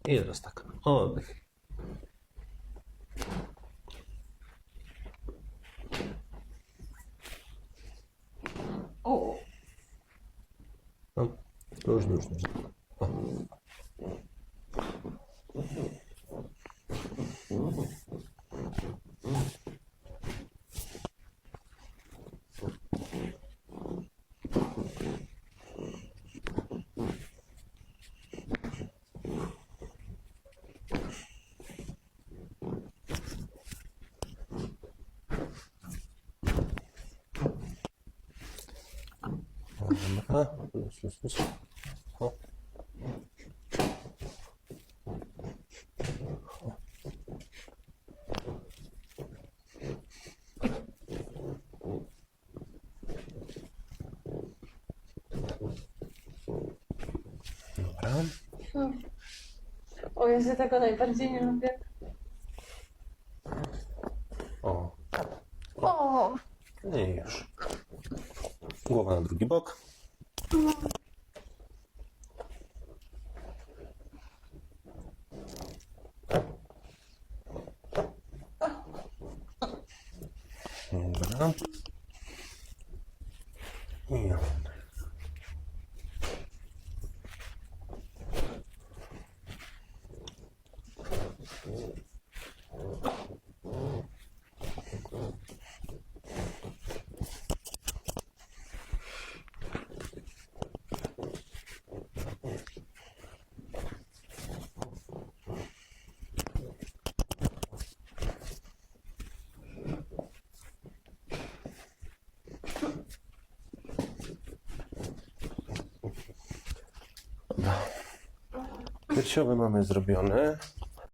I teraz tak. Oddech. O! No, już. O. Dobra. Już. O. Dobra. O, ja się tego najbardziej nie lubię. O. O! I już. Głowa na drugi bok. Dobra. I piersiowy mamy zrobione.